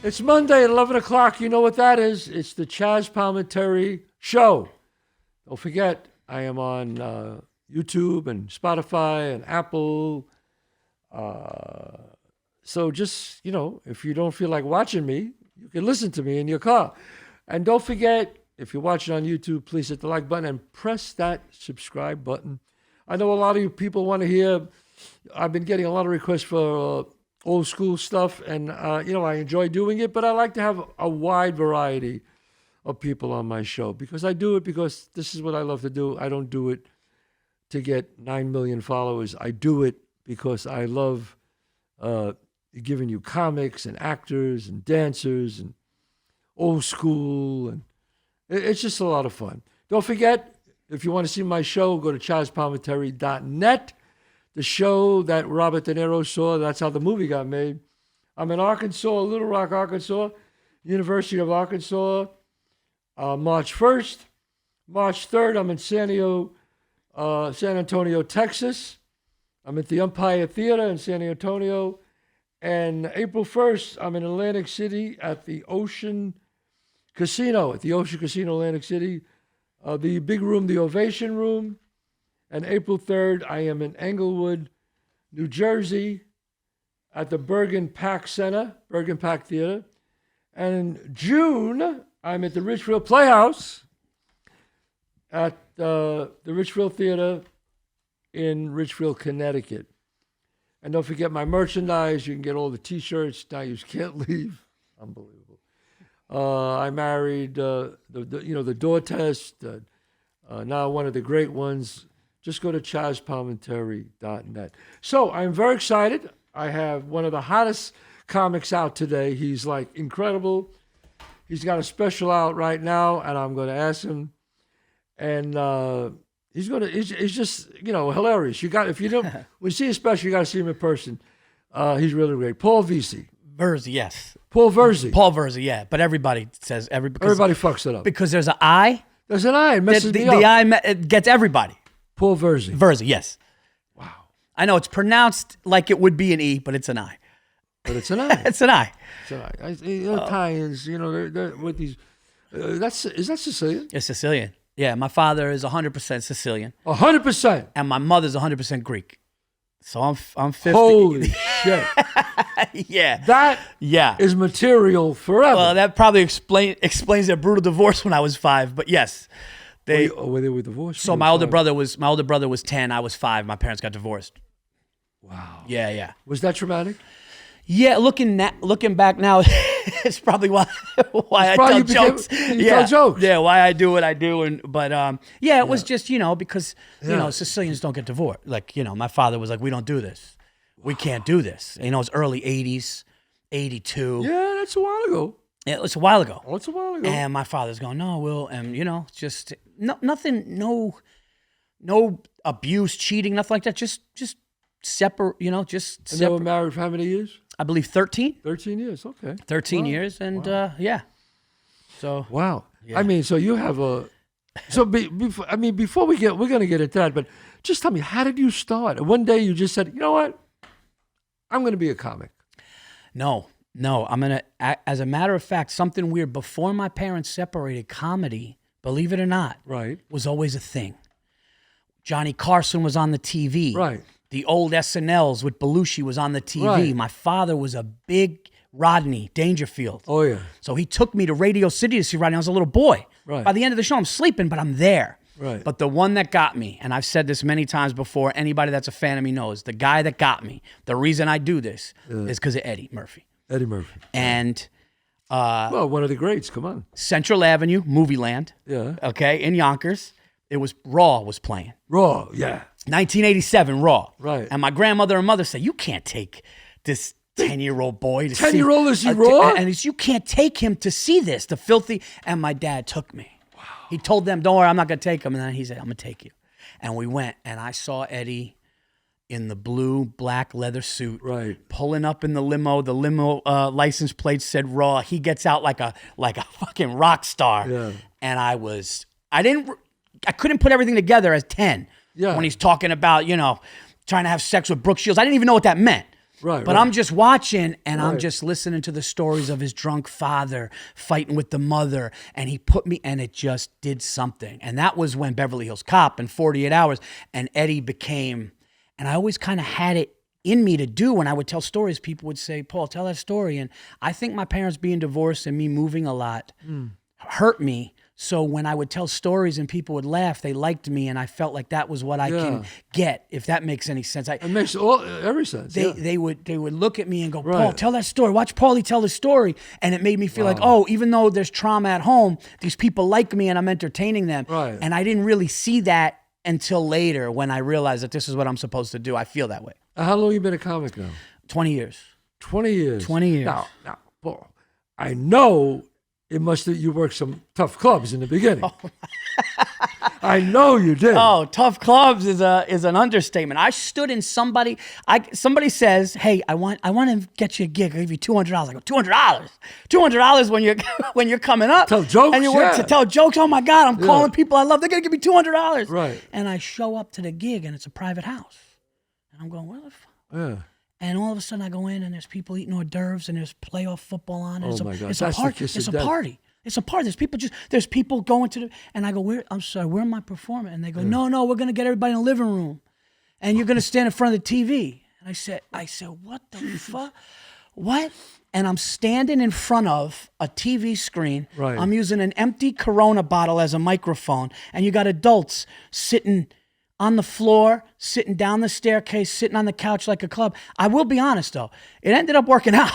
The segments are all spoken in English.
It's Monday at 11 o'clock. You know what that is. It's the Chazz Palminteri Show. Don't forget, I am on YouTube and Spotify and Apple. So just, if you don't feel like watching me, you can listen to me in your car. And don't forget, if you're watching on YouTube, please hit the like button and press that subscribe button. I know a lot of you people want to hear. I've been getting a lot of requests for old school stuff, and I enjoy doing it, but I like to have a wide variety of people on my show because I do it because this is what I love to do. I don't do it to get 9 million followers. I do it because I love giving you comics and actors and dancers and old school, and it's just a lot of fun. Don't forget, if you want to see my show, go to ChazzPalminteri.net. The show that Robert De Niro saw, that's how the movie got made. I'm in Arkansas, Little Rock, Arkansas, University of Arkansas, March 1st. March 3rd, I'm in San Antonio, Texas. I'm at the Empire Theater in San Antonio. And April 1st, I'm in Atlantic City at the Ocean Casino, Atlantic City. The big room, the Ovation Room. And April 3rd, I am in Englewood, New Jersey, at the Bergen Pack Theater. And in June, I'm at the Richfield Playhouse at the Richfield Theater in Richfield, Connecticut. And don't forget my merchandise. You can get all the T-shirts. Now you can't leave. Unbelievable. I married the door test. Now one of the great ones. Just go to ChazzPalminteri.net. So I'm very excited. I have one of the hottest comics out today. He's like incredible. He's got a special out right now, and I'm going to ask him. And he's just hilarious. If you don't, when you see a special, you got to see him in person. He's really great. Paul Verzi. Verzi, yes. Paul Verzi. Paul Verzi, yeah. But everybody says everybody fucks it up because there's an I. There's an I. It messes me up. The I it gets everybody. Paul Verzi. Verzi, yes. Wow. I know it's pronounced like it would be an E, but it's an I. But it's an I. It's an I. It's an I. Italians, they're with these. Is that Sicilian? It's Sicilian. Yeah, my father is 100% Sicilian. 100%. And my mother's 100% Greek. So I'm 50. Holy shit. Yeah. That is material forever. Well, that probably explains their brutal divorce when I was 5. But yes. They were divorced. So my older brother was 10. I was 5. My parents got divorced. Wow. Yeah. Was that traumatic? Yeah. Looking back now, it's probably why I tell jokes. Tell jokes. Yeah. Why I do what I do, it was just because Sicilians don't get divorced. Like my father was like, we don't do this. We can't do this. It's early 80s, 82. Yeah, that's a while ago. Yeah, it's a while ago. Oh, it's a while ago. And my father's going, no, Will, and just nothing, no abuse, cheating, nothing like that. Just separate, just. And they were married for how many years? I believe 13. 13 years. Okay. 13 years, and yeah. So. Wow. Yeah. I mean, so you have a. So before we're gonna get into that, but just tell me, how did you start? One day you just said, you know what, I'm gonna be a comic. No, I'm going to, as a matter of fact, something weird. Before my parents separated, comedy, believe it or not, right, was always a thing. Johnny Carson was on the TV. Right. The old SNLs with Belushi was on the TV. Right. My father was a big Rodney Dangerfield. Oh, yeah. So he took me to Radio City to see Rodney. I was a little boy. Right. By the end of the show, I'm sleeping, but I'm there. Right. But the one that got me, and I've said this many times before, anybody that's a fan of me knows, the guy that got me, the reason I do this is because of Eddie Murphy. Eddie Murphy. And well, one of the greats, come on. Central Avenue, Movie Land. Yeah. Okay, in Yonkers. It was Raw was playing. Raw, yeah. 1987, Raw. Right. And my grandmother and mother said, you can't take this 10-year-old boy to 10-year-old is he Raw? And you can't take him to see this, the filthy. And my dad took me. Wow. He told them, don't worry, I'm not going to take him. And then he said, I'm going to take you. And we went, and I saw Eddie in the blue, black leather suit, right, pulling up in the limo. The limo license plate said Raw. He gets out like a fucking rock star. Yeah. And I couldn't put everything together as 10. Yeah. When he's talking about, trying to have sex with Brooke Shields. I didn't even know what that meant. Right. But right. I'm just watching, and I'm Right. just listening to the stories of his drunk father fighting with the mother, and he put me, and it just did something. And that was when Beverly Hills Cop and 48 Hours, and Eddie became, and I always kind of had it in me to do. When I would tell stories, people would say, Paul, tell that story. And I think my parents being divorced and me moving a lot hurt me. So when I would tell stories and people would laugh, they liked me, and I felt like that was what I can get, if that makes any sense. It makes every sense. They would look at me and go, Paul, Right. tell that story. Watch Paulie tell the story. And it made me feel like, oh, even though there's trauma at home, these people like me and I'm entertaining them. Right. And I didn't really see that until later when I realized that this is what I'm supposed to do. I feel that way. How long you been a comic now? 20 years. 20 years. 20 years. Now, Paul, I know it must have, you worked some tough clubs in the beginning. I know you did. Oh, tough clubs is an understatement. I stood in somebody says, "Hey, I want to get you a gig. I'll give you $200." I go, $200 when you're coming up. Tell jokes, and you work to tell jokes. Oh my God, I'm calling people I love. They're gonna give me $200. Right. And I show up to the gig, and it's a private house, and I'm going, where the fuck? Yeah. And all of a sudden I go in, and there's people eating hors d'oeuvres, and there's playoff football on. And Oh my God, it's that's a the party. kiss It's of a death. party. It's a party. There's people going to the, and I go, I'm sorry, where am I performing? And they go, no, we're gonna get everybody in the living room, and you're gonna stand in front of the TV. And I said, what the fuck? What? And I'm standing in front of a TV screen. Right. I'm using an empty Corona bottle as a microphone, and you got adults sitting on the floor, sitting down the staircase, sitting on the couch like a club. I will be honest, though. It ended up working out.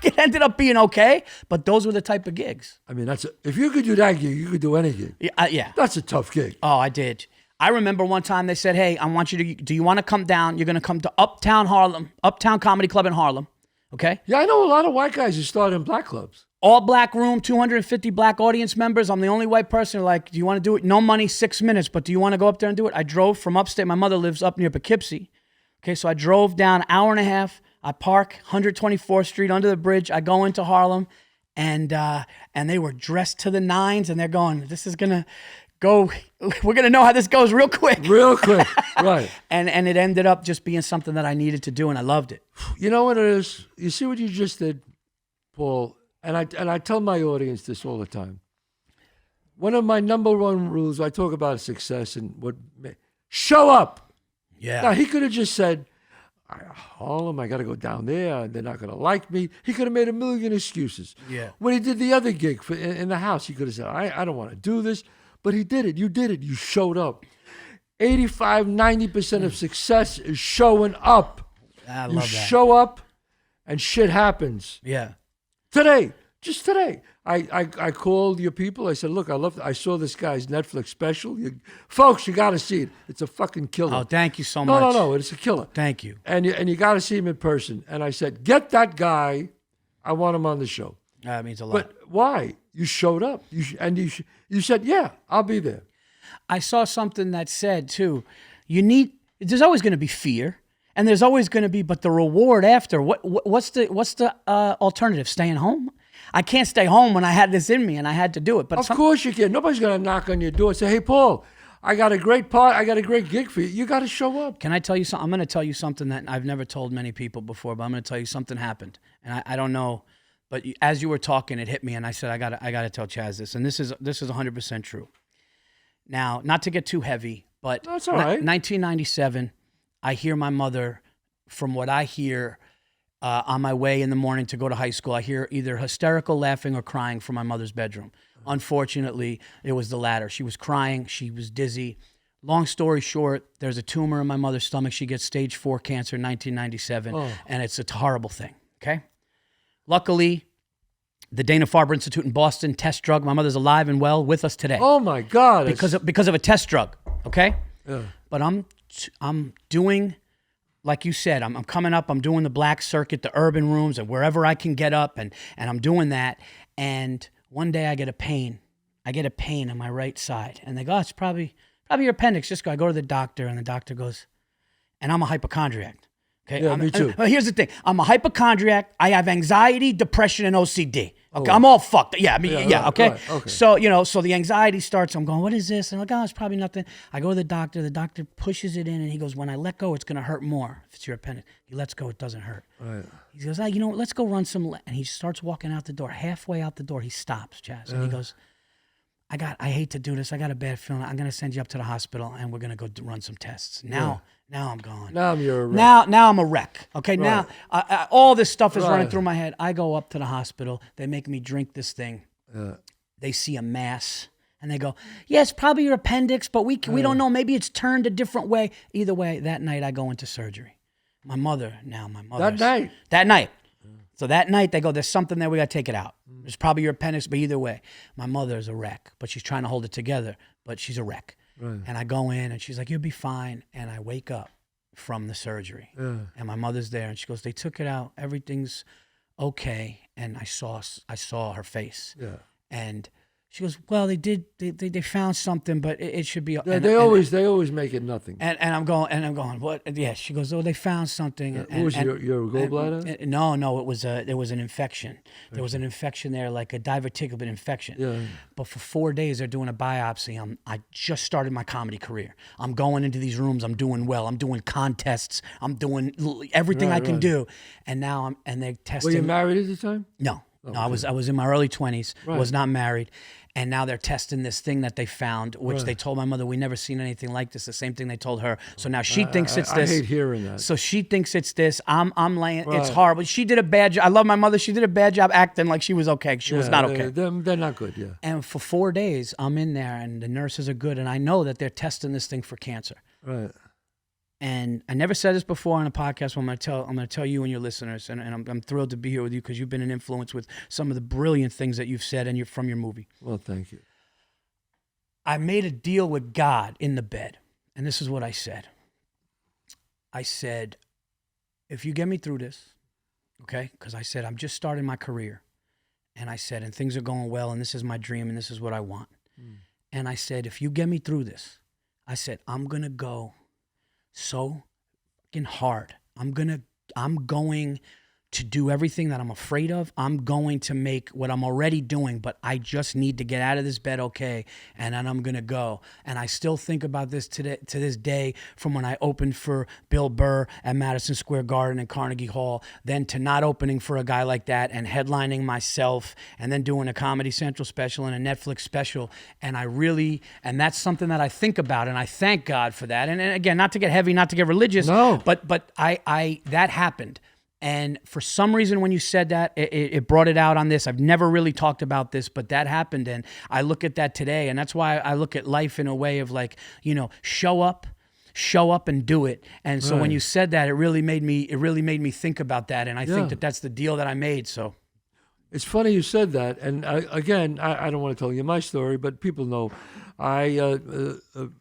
It ended up being okay, but those were the type of gigs. I mean, if you could do that gig, you could do any gig. Yeah. That's a tough gig. Oh, I did. I remember one time they said, hey, I want you to, do you want to come down? You're going to come to Uptown Comedy Club in Harlem, okay? Yeah, I know a lot of white guys who started in black clubs. All black room, 250 black audience members. I'm the only white person. Like, do you want to do it? No money, 6 minutes, but do you want to go up there and do it? I drove from upstate. My mother lives up near Poughkeepsie. Okay, so I drove down an hour and a half. I park 124th Street under the bridge. I go into Harlem, and they were dressed to the nines, and they're going, this is going to go, we're going to know how this goes real quick. Real quick, right. And it ended up just being something that I needed to do, and I loved it. You know what it is? You see what you just did, Paul? And I tell my audience this all the time. One of my number one rules, I talk about success and show up. Yeah. Now, he could have just said, Harlem, I got to go down there. They're not going to like me. He could have made a million excuses. Yeah. When he did the other gig in the house, he could have said, I don't want to do this. But he did it. You did it. You showed up. 85, 90% of success is showing up. I You love that. show up and shit happens. Yeah. Just today, I called your people. I said, look, I saw this guy's Netflix special. Folks, you got to see it. It's a fucking killer. Oh, thank you so much. No, it's a killer. Thank you. And you got to see him in person. And I said, get that guy. I want him on the show. That means a lot. But why? You showed up. You said, yeah, I'll be there. I saw something that said, too, there's always going to be fear, and there's always going to be, but the reward after, what's the alternative? Staying home? I can't stay home when I had this in me, and I had to do it. But Of course you can. Nobody's going to knock on your door and say, hey, Paul, I got a great part. I got a great gig for you. You got to show up. Can I tell you something? I'm going to tell you something that I've never told many people before, but I'm going to tell you something happened. And I don't know, but as you were talking, it hit me, and I said, I got to tell Chazz this. And this is 100% true. Now, not to get too heavy, but That's all right. 1997, I hear my mother, from what I hear on my way in the morning to go to high school, I hear either hysterical laughing or crying from my mother's bedroom. Unfortunately, it was the latter. She was crying. She was dizzy. Long story short, there's a tumor in my mother's stomach. She gets stage 4 cancer in 1997, and it's a horrible thing, okay? Luckily, the Dana-Farber Institute in Boston test drug. My mother's alive and well with us today. Oh, my God. Because of a test drug, okay? Yeah. But I'm doing, like you said, I'm coming up, I'm doing the black circuit, the urban rooms, and wherever I can get up, and I'm doing that. And one day I get a pain. I get a pain on my right side. And they go, oh, it's probably your appendix. Just go. I go to the doctor, and the doctor goes, and I'm a hypochondriac. Okay? Yeah, me too. Here's the thing. I'm a hypochondriac. I have anxiety, depression, and OCD. Okay, I'm all fucked. Yeah, I mean, right, okay. right, okay. So, so the anxiety starts. I'm going, what is this? And I'm like, oh, it's probably nothing. I go to the doctor. The doctor pushes it in, and he goes, when I let go, it's going to hurt more if it's your appendix. He lets go, it doesn't hurt. Right. He goes, let's go run some. And he starts walking out the door. Halfway out the door, he stops, Chazz. And he goes, I hate to do this. I got a bad feeling. I'm going to send you up to the hospital, and we're going to go run some tests. Now I'm gone. Now you're a wreck. Now I'm a wreck. Okay, Right. now all this stuff is running Right. through my head. I go up to the hospital. They make me drink this thing. Yeah. They see a mass, and they go, yeah, it's probably your appendix, but we don't know. Maybe it's turned a different way. Either way, that night I go into surgery. My mother. That night. So that night they go, there's something there, we got to take it out. It's probably your appendix, but either way, my mother's a wreck, but she's trying to hold it together, but she's a wreck. Right. And I go in, and she's like, you'll be fine. And I wake up from the surgery, and my mother's there, and she goes, they took it out, everything's okay. And I saw her face, and she goes, well, they found something, but it should be. Yeah, they always make it nothing. And I'm going, what? Yeah, she goes, oh, they found something. What was your gallbladder? No, it was an infection. There was an infection there, like a diverticulate infection. Yeah. But for 4 days, they're doing a biopsy. I just started my comedy career. I'm going into these rooms. I'm doing well. I'm doing contests. I'm doing everything I can do. And now they're testing. Were you married at the time? No. No, I was in my early 20s. Was not married. And now they're testing this thing that they found, which they told my mother, we never seen anything like this. The same thing they told her. So now she thinks it's this. I hate hearing that. So she thinks it's this. I'm laying. It's horrible. She did a bad job. I love my mother. She did a bad job acting like she was okay. She was not okay. They're not good. Yeah. And for 4 days, I'm in there, and the nurses are good, and I know that they're testing this thing for cancer. Right. And I never said this before on a podcast. I'm going to tell you and your listeners, and I'm thrilled to be here with you because you've been an influence with some of the brilliant things that you've said and you're from your movie. Well, thank you. I made a deal with God in the bed, and this is what I said. I said, if you get me through this, okay, because I said, I'm just starting my career, and I said, and things are going well, and this is my dream, and this is what I want. And I said, if you get me through this, I said, I'm going to go so fucking hard. I'm going to do everything that I'm afraid of. I'm going to make what I'm already doing, but I just need to get out of this bed okay, and then I'm going to go. And I still think about this to this day, from when I opened for Bill Burr at Madison Square Garden and Carnegie Hall, then to not opening for a guy like that and headlining myself, and then doing a Comedy Central special and a Netflix special. And and that's something that I think about, and I thank God for that. And again, not to get heavy, not to get religious, but I that happened. And for some reason, when you said that, it brought it out on this. I've never really talked about this, but that happened. And I look at that today. And that's why I look at life in a way of like, show up and do it. And so when you said that, it really made me think about that. And I think that's the deal that I made. So it's funny you said that. And I don't want to tell you my story, but people know.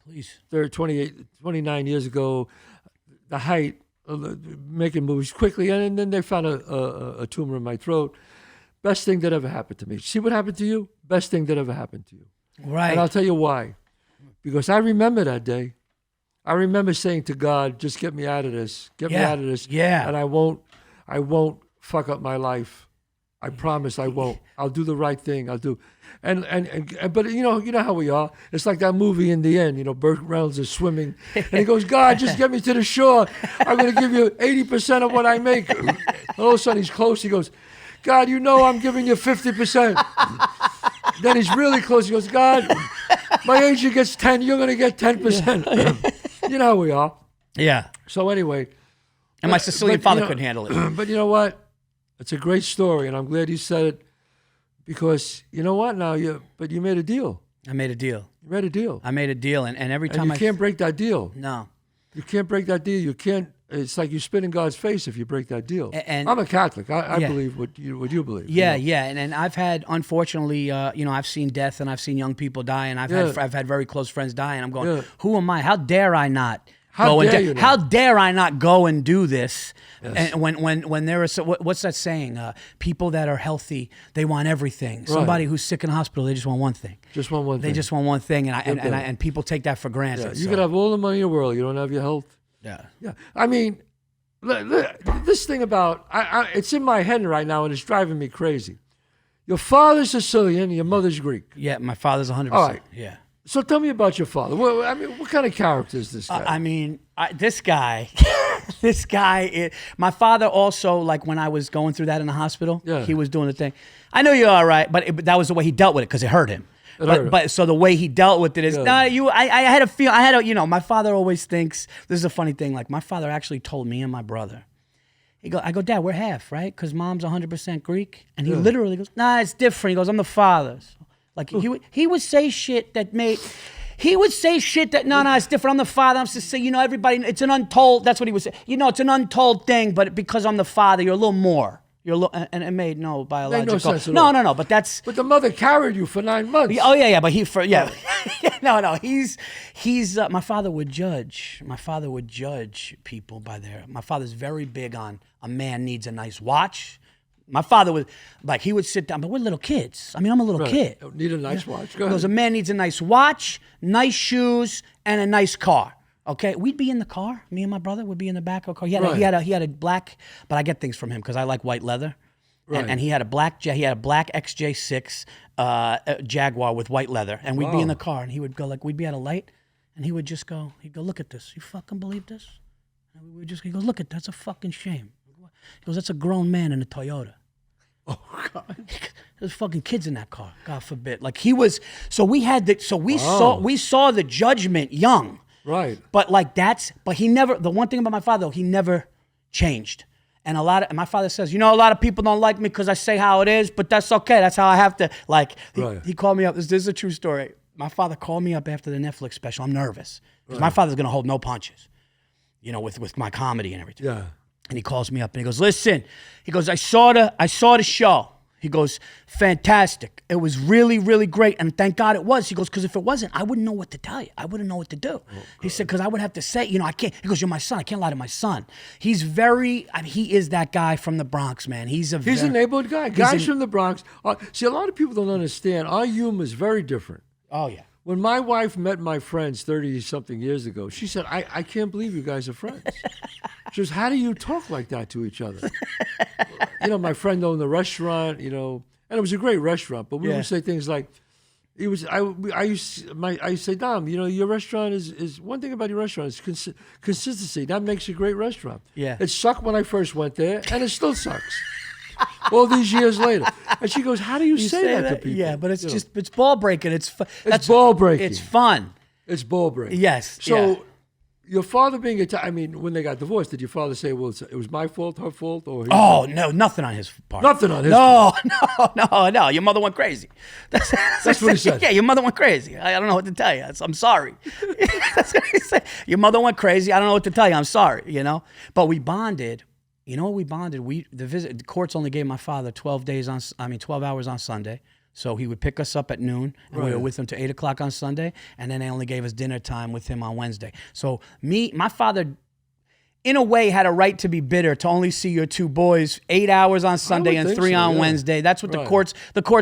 please. 29 years ago, the height, making movies quickly, and then they found a tumor in my throat. Best thing that ever happened to me. See what happened to you? Best thing that ever happened to you. Right. And I'll tell you why. Because I remember that day. I remember saying to God, just get me out of this. Get me out of this. Yeah. And I won't fuck up my life. I promise I won't. I'll do the right thing. I'll do. But you know how we are. It's like that movie in the end. Burt Reynolds is swimming, and he goes, "God, just get me to the shore. I'm going to give you 80% of what I make." All of a sudden, he's close. He goes, "God, I'm giving you 50%." Then he's really close. He goes, "God, my agent gets 10. You're going to get 10%." You know how we are. Yeah. So anyway, and my Sicilian father couldn't handle it. But you know what? It's a great story, and I'm glad you said it. Because you know what now, you made a deal. I made a deal. You made a deal. I made a deal, and every time you can't break that deal. No. You can't break that deal. You can't. It's like you spit in God's face if you break that deal. And I'm a Catholic. I believe what you believe. Yeah, yeah. And I've had, unfortunately, I've seen death, and I've seen young people die, and I've had very close friends die, and I'm going, who am I? How dare I not? How dare I not go and do this? Yes. And when there is, what's that saying? People that are healthy, they want everything. Right. Somebody who's sick in the hospital, they just want one thing. Just want one thing. They just want one thing, and people take that for granted. Yeah. You could have all the money in the world, you don't have your health. Yeah. Yeah. I mean, this thing about it's in my head right now, and it's driving me crazy. Your father's Sicilian, your mother's Greek. Yeah, my father's 100%. All right. Yeah. So tell me about your father. Well, I mean, what kind of character is this guy? I mean, this guy, my father also, like when I was going through that in the hospital, he was doing the thing. I know you're all right, but that was the way he dealt with it because it hurt him. But so the way he dealt with it is, I had a feel, my father always thinks, this is a funny thing, like my father actually told me and my brother, I go, Dad, we're half, right? Because Mom's 100% Greek. And he literally goes, nah, it's different. He goes, I'm the father. Like he would say shit that no, it's different. I'm the father. I'm just saying, everybody, it's an untold, that's what he would say. It's an untold thing, but because I'm the father, you're a little more. And it made no biological. Made no sense at all. No, but that's. But the mother carried you for 9 months. Oh yeah, but no, he's my father would judge. My father would judge people by my father's very big on a man needs a nice watch. My father was like, he would sit down, but we're little kids. I mean, I'm a little kid. Need a nice watch. Go ahead. Because a man needs a nice watch, nice shoes, and a nice car. Okay, we'd be in the car. Me and my brother would be in the back of the car. He had a black, but I get things from him because I like white leather. Right. And he had a black XJ6 Jaguar with white leather, and we'd be in the car, and he would go like, we'd be at a light, and he would just go, he'd go, look at this. You fucking believe this? And we would just, he goes, look at that's a fucking shame. He goes, that's a grown man in a Toyota. Oh God! There's fucking kids in that car. God forbid. Like he was. So we had the. So we saw the judgment young. Right. But but he never, the one thing about my father, he never changed. And my father says, a lot of people don't like me because I say how it is, but that's okay. That's how I have to, he called me up. This is a true story. My father called me up after the Netflix special. I'm nervous because my father's going to hold no punches, with my comedy and everything. Yeah. And he calls me up and he goes, listen, he goes, I saw the show. He goes, fantastic. It was really, really great. And thank God it was. He goes, because if it wasn't, I wouldn't know what to tell you. I wouldn't know what to do. He said, because I would have to say, I can't. He goes, you're my son. I can't lie to my son. He's he is that guy from the Bronx, man. He's a neighborhood guy. Guys from the Bronx. See, a lot of people don't understand. Our humor is very different. Oh, yeah. When my wife met my friends 30-something years ago, she said, I can't believe you guys are friends. She goes, how do you talk like that to each other? My friend owned the restaurant, and it was a great restaurant, but we would say things like, I used to say, Dom, your restaurant is one thing about your restaurant is consistency. That makes a great restaurant. Yeah. It sucked when I first went there, and it still sucks. All these years later. And she goes, how do you say that to people? Yeah, but it's it's ball breaking. It's ball breaking. It's fun. It's ball breaking. Yes. So your father being when they got divorced, did your father say, well, it was my fault, her fault? Or no, nothing on his part. Nothing on his part. No. Your mother went crazy. That's what he said. Yeah, your mother went crazy. I don't know what to tell you. I'm sorry. That's what he said. Your mother went crazy. I don't know what to tell you. I'm sorry, But we bonded. You know what we bonded? The courts only gave my father 12 hours on Sunday. So he would pick us up at noon, and we were with him till 8 o'clock on Sunday, and then they only gave us dinner time with him on Wednesday. So my father, in a way, had a right to be bitter to only see your two boys 8 hours on Sunday and 3 on Wednesday. That's what the courts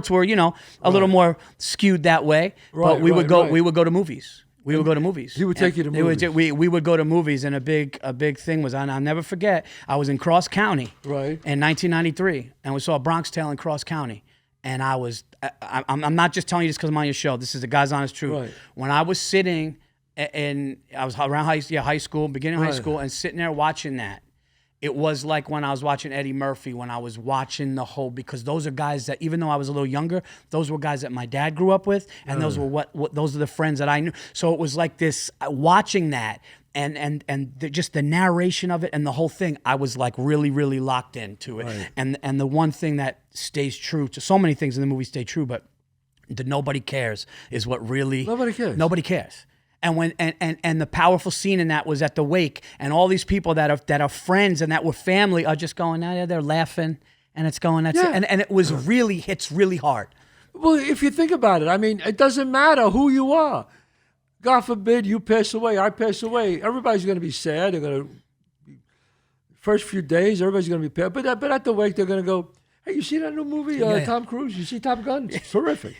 were, a little more skewed that way. But we would go to movies. We would go to movies. He would take you to movies. We would go to movies, and a big thing was, and I'll never forget, I was in Cross County in 1993, and we saw Bronx Tale in Cross County. And I'm not just telling you this because I'm on your show. This is the God's honest truth. Right. When I was sitting, I was around high school, beginning of high school, and sitting there watching that, it was like when I was watching Eddie Murphy, when I was watching the whole, because those are guys that, even though I was a little younger, those were guys that my dad grew up with, and those were those are the friends that I knew. So it was like this, watching that, and just the narration of it and the whole thing, I was like really, really locked into it. Right. And the one thing that stays true to so many things in the movie stay true, but the nobody cares is what really nobody cares. And when and the powerful scene in that was at the wake, and all these people that are friends and that were family are just going, they're laughing, and it's going, that's it. And it was really hits really hard. Well, if you think about it, it doesn't matter who you are. God forbid you pass away, I pass away. Everybody's going to be sad. They're going to, first few days, everybody's going to be sad. But at the wake, they're going to go, hey, you see that new movie, Tom Cruise? You see Top Gun? It's terrific.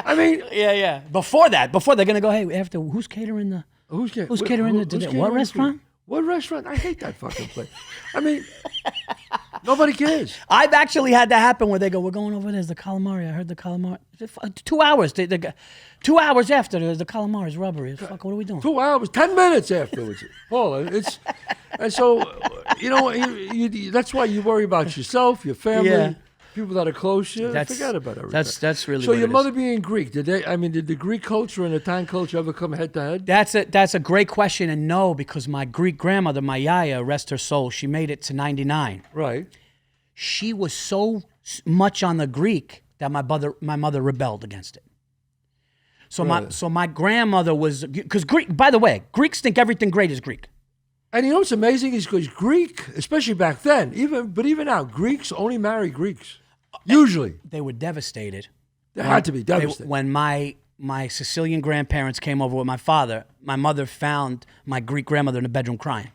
Yeah. Before they're going to go, hey, who's catering the... Who's catering the... What restaurant? What restaurant? I hate that fucking place. I mean, nobody cares. I've actually had that happen where they go, we're going over there. There's the calamari. I heard the calamari. 2 hours. 2 hours after, there's the calamari's rubbery. Fuck, what are we doing? 2 hours, 10 minutes afterwards. Paul, it's, and so, that's why you worry about yourself, your family, people that are close to you. Forget about everything. That's really so what your it mother is. being Greek, did the Greek culture and the Italian culture ever come head to head? That's a great question, and no, because my Greek grandmother, my yaya, rest her soul, she made it to 99. Right. She was so much on the Greek that my mother rebelled against it. So my grandmother was, because Greek, by the way, Greeks think everything great is Greek. And you know what's amazing is because Greek, especially back then, even now, Greeks only marry Greeks. Usually. They were devastated. They had to be devastated. When my Sicilian grandparents came over with my father, my mother found my Greek grandmother in the bedroom crying.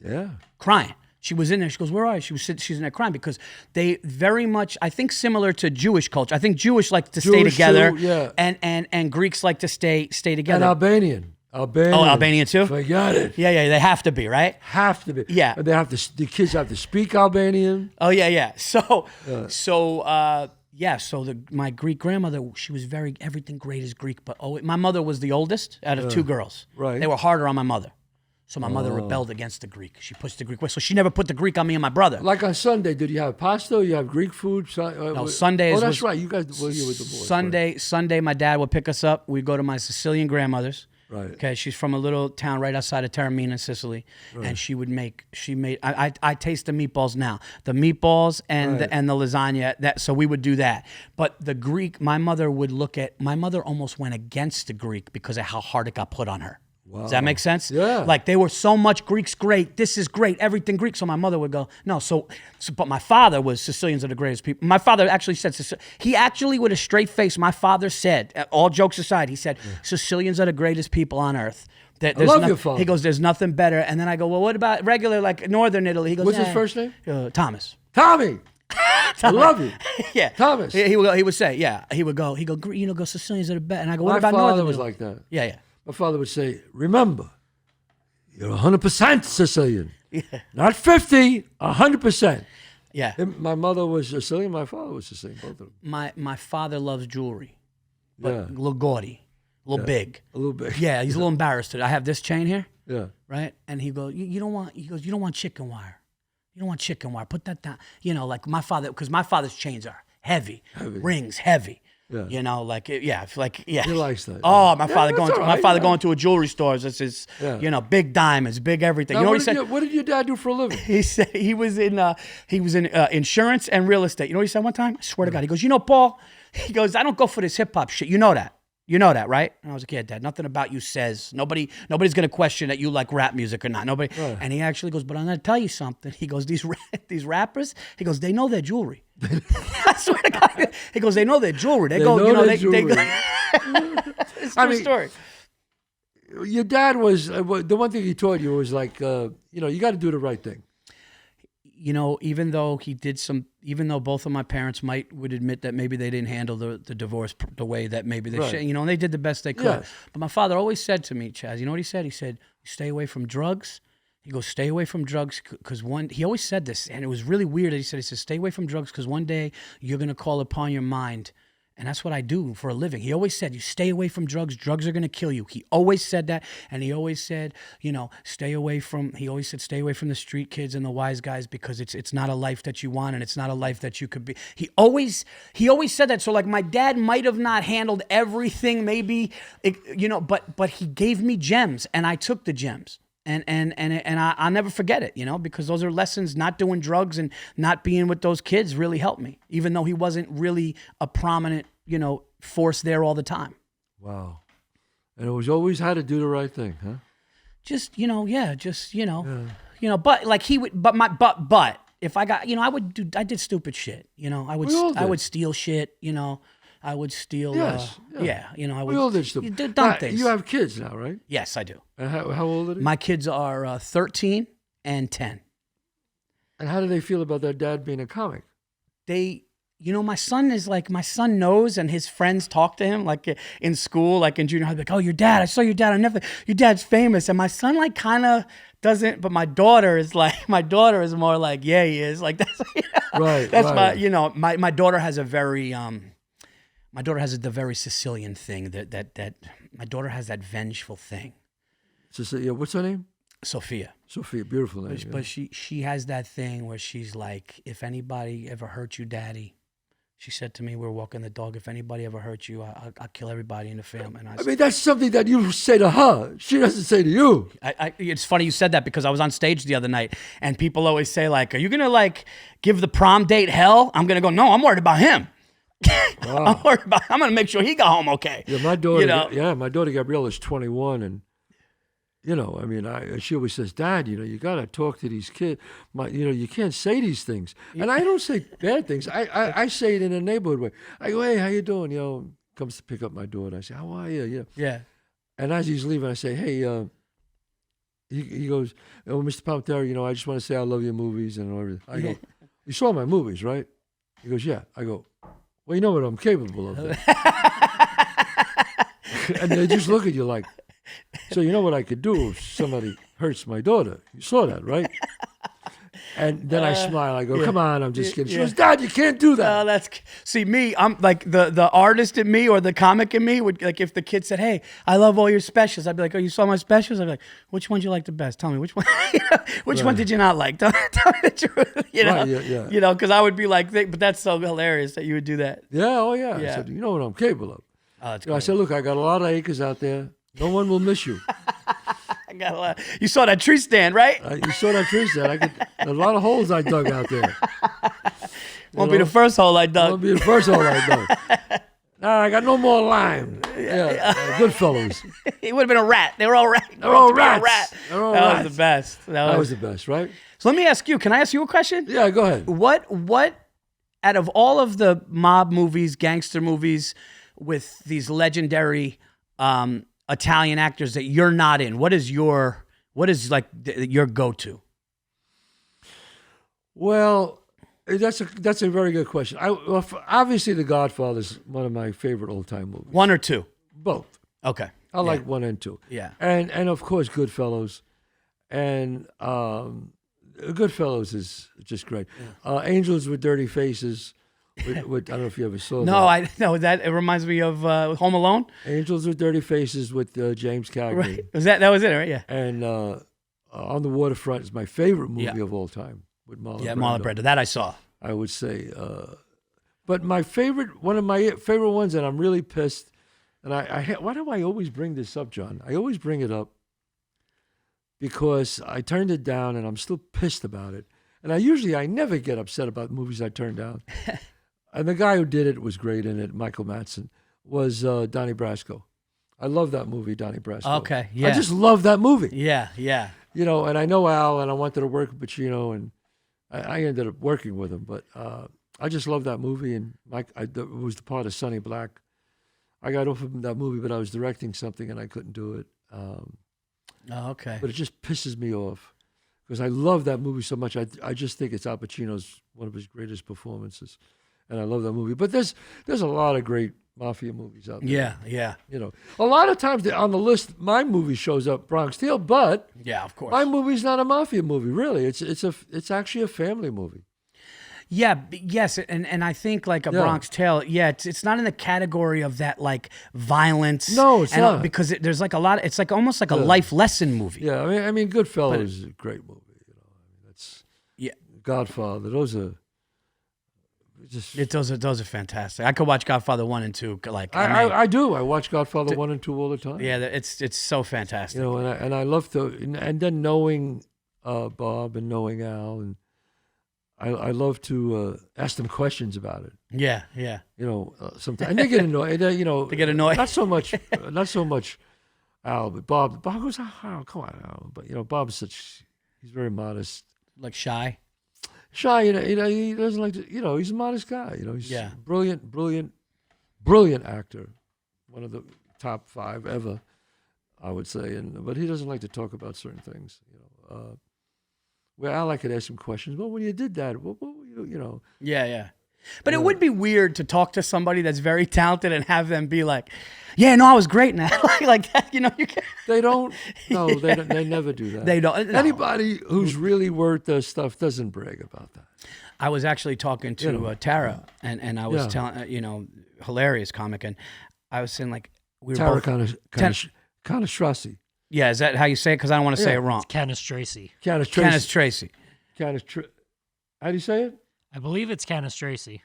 Yeah. Crying. She was in there. She goes, where are you? She's in there crying because they very much, I think, similar to Jewish culture. I think Jewish like to stay together. Too, yeah. And Greeks like to stay together. And Albanian. Oh, Albanian too? Forget it. Yeah, they have to be, right? Have to be. Yeah. And the kids have to speak Albanian. Oh, yeah. So my Greek grandmother, she was everything great is Greek, but my mother was the oldest out of two girls. Right. They were harder on my mother. So my mother rebelled against the Greek. She pushed the Greek way. So she never put the Greek on me and my brother. Like on Sunday, did you have pasta or you have Greek food? No, Sundays. Oh, that's right. You guys were here with the boys. Sunday, my dad would pick us up. We'd go to my Sicilian grandmother's. Right. Okay, she's from a little town right outside of Taormina, Sicily, and she made. I taste the meatballs now, the meatballs and the lasagna. So we would do that. But the Greek, my mother almost went against the Greek because of how hard it got put on her. Wow. Does that make sense? Yeah. Like they were so much Greek's great. This is great. Everything Greek. So my mother would go, no. But my father was Sicilians are the greatest people. My father actually said, he actually with a straight face, my father said, all jokes aside, he said, Sicilians are the greatest people on earth. I love your father. He goes, there's nothing better. And then I go, well, what about regular, like Northern Italy? He goes, what's his first name? Thomas. Tommy. I love you. Yeah. Thomas. He would say, he would go, go, Sicilians are the best. And I go, what about My father Northern was Italy? like that. Yeah. My father would say, remember, you're 100% Sicilian. Yeah. Not 50, 100%. Yeah. My mother was Sicilian, my father was Sicilian, both of them. My father loves jewelry, but Yeah. a little gaudy, a little big. A little bit. Yeah, he's a little embarrassed today. I have this chain here, Yeah. right? And he goes, you don't want chicken wire. You don't want chicken wire. Put that down. Like my father, because my father's chains are heavy. Rings heavy. Yeah. He likes that. Oh, my father going to a jewelry store. This is, big diamonds, big everything. Now, You know what he said? what did your dad do for a living? He said he was in insurance and real estate. You know what he said one time? I swear to God. He goes, Paul, he goes, I don't go for this hip hop shit. You know that. You know that, right? And I was like, yeah, Dad, nothing about you says. Nobody's going to question that you like rap music or not. Nobody. Right. And he actually goes, but I'm going to tell you something. He goes, these rappers, he goes, they know their jewelry. I swear to God. He goes, they know their jewelry. They go. It's a true story. Your dad was, the one thing he taught you was like, you got to do the right thing. Even though both of my parents would admit that maybe they didn't handle the divorce the way that maybe they should, and they did the best they could. Yes. But my father always said to me, Chazz, you know what he said? He said, stay away from drugs. He goes, stay away from drugs because he always said this, and it was really weird that he said, stay away from drugs because one day you're going to call upon your mind. And that's what I do for a living. He always said, you stay away from drugs. Drugs are going to kill you. He always said that. And he always said, stay away from the street kids and the wise guys because it's not a life that you want and it's not a life that you could be. He always said that. So like my dad might have not handled everything maybe, but he gave me gems and I took the gems. And I'll never forget it, because those are lessons. Not doing drugs and not being with those kids really helped me, even though he wasn't really a prominent, force there all the time. Wow. And it was always how to do the right thing, huh? But like he would, but if I got, I did stupid shit, I would steal shit, I would steal. Yes. I would. We all did stupid. You did dumb things. You have kids now, right? Yes, I do. And how old are they? My kids are 13 and 10. And how do they feel about their dad being a comic? They my son is like, my son knows, and his friends talk to him like in school, like in junior high, like, oh, your dad, I saw your dad on Netflix, your dad's famous. And my son like kind of doesn't, but my daughter is more like, yeah, he is. Like that's, Right. that's right. my daughter has a very, the very Sicilian thing that my daughter has that vengeful thing. Yeah, what's her name? Sophia. Sophia, beautiful name. But she has that thing where she's like, if anybody ever hurt you, Daddy, she said to me, we were walking the dog, if anybody ever hurt you, I'll kill everybody in the family. And I mean, that's something that you say to her. She doesn't say to you. It's funny you said that because I was on stage the other night and people always say like, are you going to like give the prom date hell? I'm going to go, no, I'm worried about him. Wow. I'm going to make sure he got home okay. Yeah, my daughter. My daughter Gabrielle is 21, and I mean, she always says, Dad, you got to talk to these kids. You can't say these things, and I don't say bad things. I say it in a neighborhood way. I go, hey, how you doing? Comes to pick up my daughter. I say, how are you? Yeah. And as he's leaving, I say, hey, he goes, oh, Mr. Palminteri, I just want to say I love your movies and everything. I go, you saw my movies, right? He goes, yeah. I go, well, you know what I'm capable of. And they just look at you like, so you know what I could do if somebody hurts my daughter? You saw that, right? And then I smile. I go, come on, I'm just kidding. She goes, Dad, you can't do that. See me. I'm like the artist in me or the comic in me would like if the kid said, "Hey, I love all your specials." I'd be like, "Oh, you saw my specials?" I'd be like, "Which ones you like the best? Tell me which one. Which one did you not like? Tell me the truth." Right, because I would be like, but that's so hilarious that you would do that. Yeah, oh yeah. I said, you know what I'm capable of. Oh, that's I said, look, I got a lot of acres out there. No one will miss you. I got a lot. You saw that tree stand, right? You saw that tree stand. A lot of holes I dug out there. Won't be the first hole I dug. Won't be the first hole I dug. Nah, I got no more lime. Good fellows. He would have been a rat. They were all rats. They're all rats. That was the best. That was the best, right? So let me ask you. Can I ask you a question? Yeah, go ahead. What out of all of the mob movies, gangster movies with these legendary Italian actors that you're not in, what is like your go-to? Well, that's a very good question. Obviously, The Godfather is one of my favorite old-time movies. One or two? Both. Okay. I like one and two. Yeah. And of course, Goodfellas, and Goodfellas is just great. Yeah. Angels with Dirty Faces. With, I don't know if you ever saw that. No, I know that. It reminds me of Home Alone. Angels with Dirty Faces with James Cagney. Right. That was it, right? Yeah. And On the Waterfront is my favorite movie of all time with Marlon Brando. Yeah, Marlon Brando. That I saw. I would say. But one of my favorite ones, and I'm really pissed, and why do I always bring this up, John? I always bring it up because I turned it down, and I'm still pissed about it. And I never get upset about movies I turn down. And the guy who did it was great in it, Michael Madsen, was Donnie Brasco. I love that movie, Donnie Brasco. Okay, yeah. I just love that movie. Yeah, yeah. And I know Al, and I wanted to work with Pacino, and I ended up working with him. But I just love that movie, and it was the part of Sonny Black. I got offered that movie, but I was directing something, and I couldn't do it. Okay. But it just pisses me off because I love that movie so much. I just think it's Al Pacino's one of his greatest performances. And I love that movie. But there's a lot of great mafia movies out there. Yeah, yeah. A lot of times on the list, my movie shows up, Bronx Tale, but yeah, of course, my movie's not a mafia movie. Really, it's actually a family movie. Yeah, yes, and I think like a Bronx Tale, it's not in the category of that like violence. No, it's not because there's like a lot. It's like almost like a life lesson movie. Yeah, I mean, Goodfellas is a great movie. That's yeah, Godfather. Those are. Those are fantastic. I could watch Godfather 1 and 2. Like I do. I watch Godfather 1 and 2 all the time. Yeah, it's so fantastic. And I love to, and then knowing Bob and knowing Al, and I love to ask them questions about it. Yeah, yeah. Sometimes and they get annoyed. They get annoyed. Not so much Al, but Bob. Bob goes, oh, come on, Al. But Bob's he's very modest, like shy. Shy, he doesn't like to, he's a modest guy. He's a brilliant actor, one of the top 5 ever, I would say. But he doesn't like to talk about certain things. Where I could ask him questions. Well, when you did that, what were you? Yeah, yeah. But it would be weird to talk to somebody that's very talented and have them be like, yeah, no, I was great in that. like that, you know, you can't. They don't. No, they never do that. They don't. No. Anybody who's really worth their stuff doesn't brag about that. I was actually talking to Tara, and I was telling, hilarious comic, and I was saying like we were Tara both Canastrassi. Yeah, is that how you say it? Because I don't want to say it wrong. Canastraci. Canastraci. How do you say it? I believe it's Canastraci.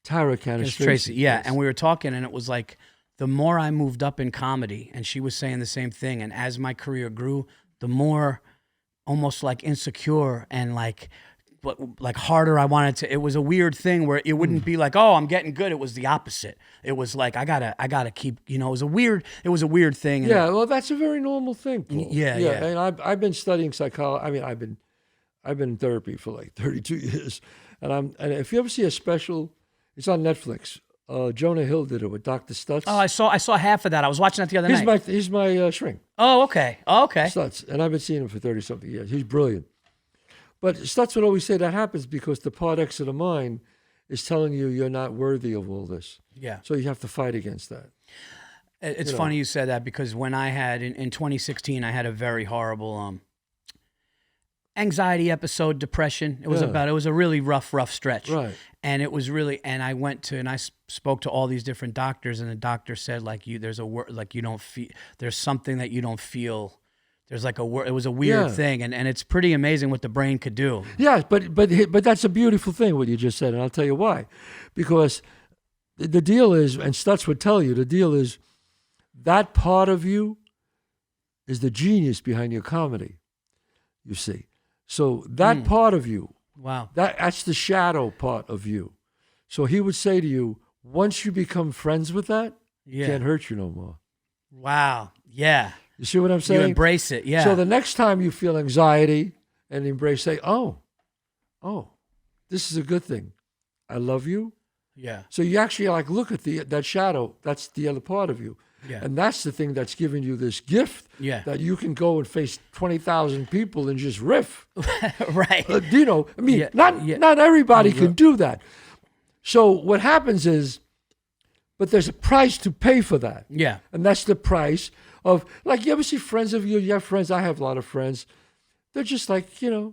Tara Canastraci. Yeah, yes. and we were talking, and it was like the more I moved up in comedy, and she was saying the same thing, and as my career grew, the more almost like insecure and like harder I wanted to. It was a weird thing where it wouldn't be like, oh, I'm getting good. It was the opposite. It was like I gotta keep. It was a weird thing. Yeah, well, that's a very normal thing, Paul. Yeah. And I've been studying psychology. I mean, I've been in therapy for like 32 years, and if you ever see a special, it's on Netflix. Jonah Hill did it with Dr. Stutz. Oh, I saw half of that. I was watching that the other night. He's my shrink. Oh, okay. Stutz, and I've been seeing him for 30-something years. He's brilliant. But Stutz would always say that happens because the part X of the mind is telling you you're not worthy of all this. Yeah. So you have to fight against that. It's funny you said that because when I had, in 2016, I had a very horrible anxiety episode, depression. It was a really rough stretch. Right. And it was really, and I went to, and I spoke to all these different doctors, and the doctor said, like, there's something that you don't feel. There's like it was a weird thing, and it's pretty amazing what the brain could do. Yeah, but that's a beautiful thing, what you just said, and I'll tell you why. Because the deal is, and Stutz would tell you, the deal is that part of you is the genius behind your comedy, you see. So that part of you, wow, that's the shadow part of you. So he would say to you, once you become friends with that, it can't hurt you no more. Wow, yeah. You see what I'm saying? You embrace it, yeah. So the next time you feel anxiety and embrace, say, oh, this is a good thing. I love you. Yeah. So you actually like look at that shadow. That's the other part of you. Yeah. And that's the thing that's giving you this gift that you can go and face 20,000 people and just riff. Right. Not everybody can do that. So what happens is, but there's a price to pay for that. Yeah. And that's the price of, like, you ever see friends of you? You have friends. I have a lot of friends. They're just like, they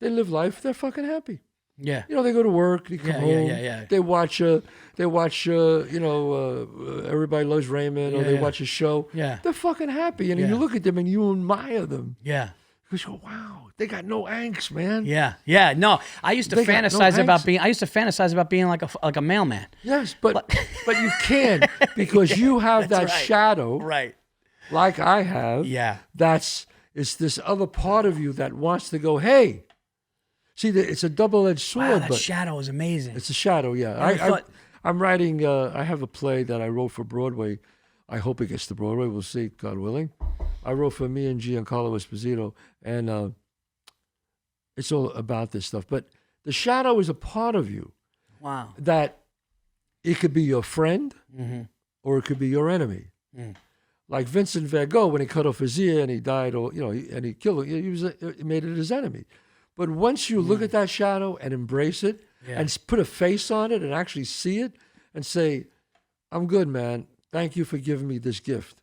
live life. They're fucking happy. Yeah. They go to work. They come home. Yeah. They watch. Everybody Loves Raymond, or they watch a show. Yeah. They're fucking happy, and you look at them and you admire them. Yeah. Because you go, wow, they got no angst, man. Yeah. No, I used to fantasize about being. I used to fantasize about being like a mailman. Yes, but you can't because you have that shadow. Right. Like I have. Yeah. It's this other part of you that wants to go, hey. See, it's a double-edged sword. Wow, that but shadow is amazing. It's a shadow, yeah. I'm writing, I have a play that I wrote for Broadway. I hope it gets to Broadway. We'll see, God willing. I wrote for me and Giancarlo Esposito, and it's all about this stuff. But the shadow is a part of you. Wow. That it could be your friend or it could be your enemy. Mm. Like Vincent Van Gogh, when he cut off his ear and he died, and he killed him, he made it his enemy. But once you look at that shadow and embrace it and put a face on it and actually see it and say, I'm good, man. Thank you for giving me this gift.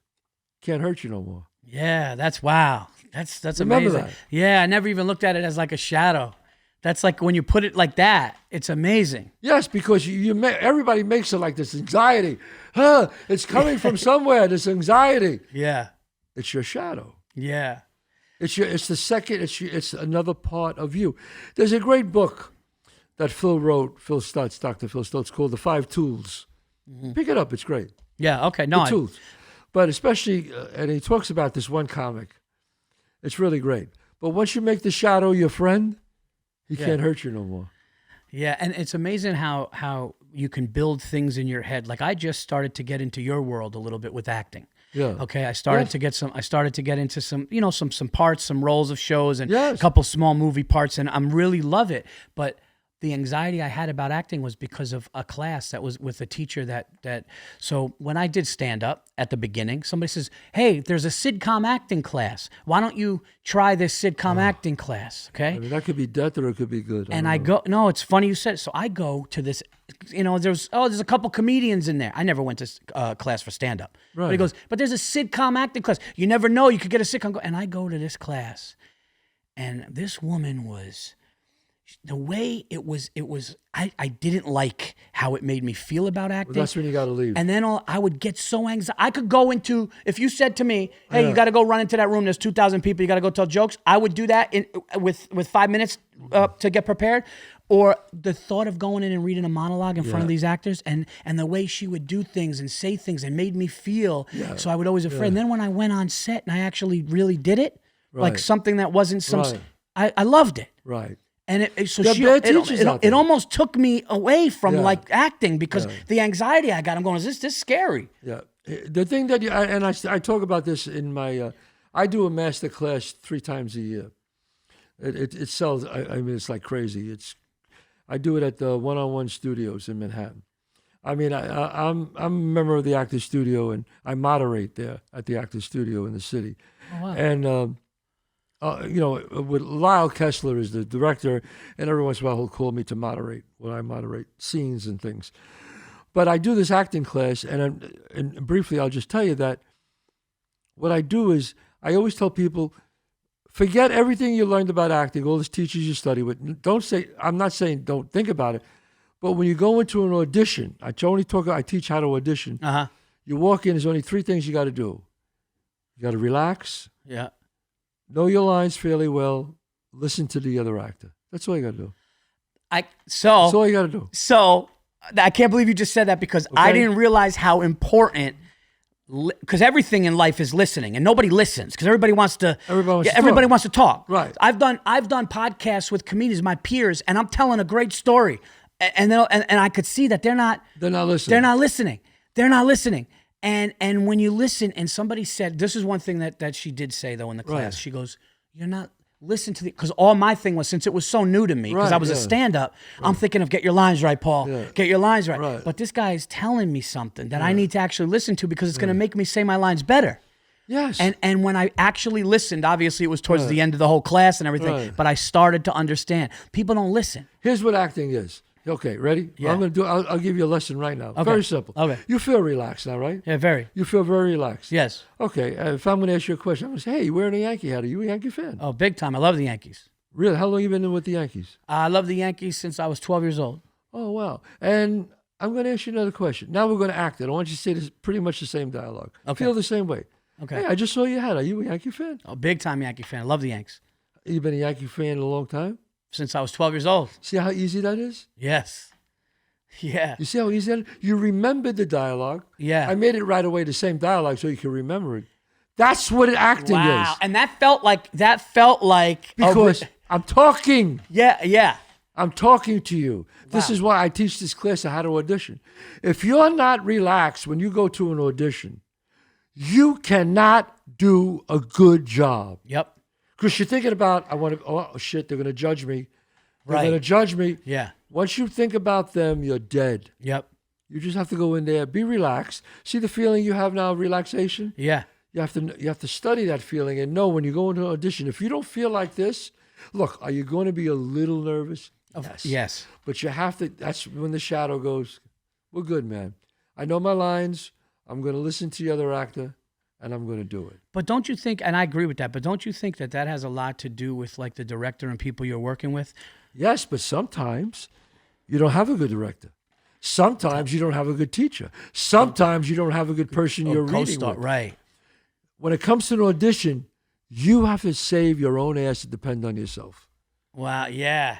Can't hurt you no more. Yeah, that's wow. That's Remember amazing. That. Yeah, I never even looked at it as like a shadow. That's like when you put it like that, it's amazing. Yes, because everybody makes it like this anxiety. It's coming from somewhere, this anxiety. Yeah. It's your shadow. Yeah. It's another part of you. There's a great book that Phil wrote, Dr. Phil Stutz, called The 5 Tools. Mm-hmm. Pick it up, it's great. Yeah, okay. No, tools. But especially, and he talks about this one comic. It's really great. But once you make the shadow your friend, he can't hurt you no more. Yeah, and it's amazing how you can build things in your head. Like I just started to get into your world a little bit with acting. Yeah. Okay. I started to get into some parts, some roles of shows, and a couple small movie parts, and I'm really love it. But the anxiety I had about acting was because of a class that was with a teacher that. So when I did stand up at the beginning, somebody says, "Hey, there's a sitcom acting class. Why don't you try this sitcom acting class?" Okay. I mean, that could be death or it could be good. And I go, no, it's funny you said it. So I go to this there's a couple comedians in there. I never went to class for stand up. But he Right. goes, but there's a sitcom acting class. You never know, you could get a sitcom. And I go to this class, and this woman was. The way it was, I didn't like how it made me feel about acting. Well, that's when you got to leave. And then I would get so anxious. I could go into, if you said to me, hey, you got to go run into that room, there's 2,000 people, you got to go tell jokes, I would do that with 5 minutes to get prepared. Or the thought of going in and reading a monologue in front of these actors and the way she would do things and say things and made me feel. Yeah. So I would always afraid. And then when I went on set and I actually really did it, like something that wasn't some, I loved it. Right. And it almost took me away from like acting because the anxiety I got. I'm going, is this scary? Yeah. The thing that I talk about this in my, I do a master class 3 times a year. It sells. I mean, it's like crazy. I do it at the one-on-one studios in Manhattan. I mean, I'm a member of the Actors Studio and I moderate there at the Actors Studio in the city. Oh, wow. And with Lyle Kessler is the director, and every once in a while he'll call me to moderate when I moderate scenes and things. But I do this acting class, and briefly I'll just tell you that what I do is I always tell people, forget everything you learned about acting, all these teachers you study with. I'm not saying don't think about it, but when you go into an audition, I teach how to audition. You walk in, there's only 3 things you got to do. You got to relax. Yeah. Know your lines fairly well. Listen to the other actor. That's all you got to do. That's all you got to do. So I can't believe you just said that because I didn't realize how important. Because everything in life is listening, and nobody listens because everybody wants to. Everybody wants to talk. Right. I've done podcasts with comedians, my peers, and I'm telling a great story, and I could see that they're not listening. They're not listening. And when you listen, and somebody said, this is one thing that she did say though in the class. Right. She goes, "You're not listen to the," because all my thing was, since it was so new to me, because I was a stand-up, I'm thinking of get your lines right, Paul. Yeah. Get your lines right. But this guy is telling me something that I need to actually listen to because it's going to make me say my lines better. Yes. And when I actually listened, obviously it was towards the end of the whole class and everything, but I started to understand. People don't listen. Here's what acting is. Okay, ready? Yeah. I'll give you a lesson right now. Okay. Very simple. Okay. You feel relaxed now, right? Yeah, very. You feel very relaxed. Yes. Okay. If I'm going to ask you a question, I'm going to say, hey, you're wearing a Yankee hat. Are you a Yankee fan? Oh, big time. I love the Yankees. Really? How long have you been in with the Yankees? I love the Yankees since I was 12 years old. Oh, wow. And I'm going to ask you another question. Now we're going to act it. I want you to say this pretty much the same dialogue. Okay. Feel the same way. Okay. Hey, I just saw your hat. Are you a Yankee fan? Oh, big time Yankee fan. I love the Yanks. You've been a Yankee fan a long time? Since I was 12 years old. See how easy that is? Yes. Yeah. You see how easy that is? You remembered the dialogue. Yeah. I made it right away, the same dialogue, so you can remember it. That's what acting is. Wow. And that felt like because I'm talking. Yeah. I'm talking to you. Wow. This is why I teach this class on how to audition. If you're not relaxed when you go to an audition, you cannot do a good job. Yep. Because you're thinking about, oh shit, they're going to judge me. They're Right. going to judge me. Yeah. Once you think about them, you're dead. Yep. You just have to go in there, be relaxed. See the feeling you have now of relaxation? Yeah. You have to study that feeling and know when you go into an audition, if you don't feel like this, look, are you going to be a little nervous? Yes. But you have to, that's when the shadow goes, we're good, man. I know my lines. I'm going to listen to the other actor, and I'm going to do it. But don't you think, and I agree with that, but don't you think that has a lot to do with like the director and people you're working with? Yes, but sometimes you don't have a good director. Sometimes you don't have a good teacher. Sometimes you don't have a good person you're reading with. Right. When it comes to an audition, you have to save your own ass to depend on yourself. Wow. Yeah.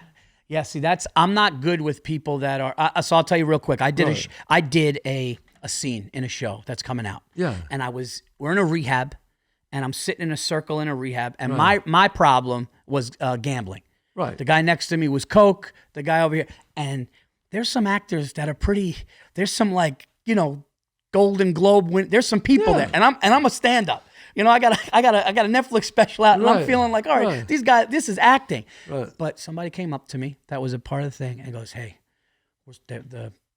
Yeah. See, I'm not good with people that are. So I'll tell you real quick. I did a scene in a show that's coming out. Yeah. And we're in a rehab, and I'm sitting in a circle in a rehab, and my problem was gambling. Right. The guy next to me was coke. The guy over here, and there's some actors that are pretty. There's some Golden Globe win. There's some people there, and I'm a stand-up. I got a Netflix special out, and I'm feeling like, all right, these guys, this is acting. Right. But somebody came up to me that was a part of the thing and goes, hey,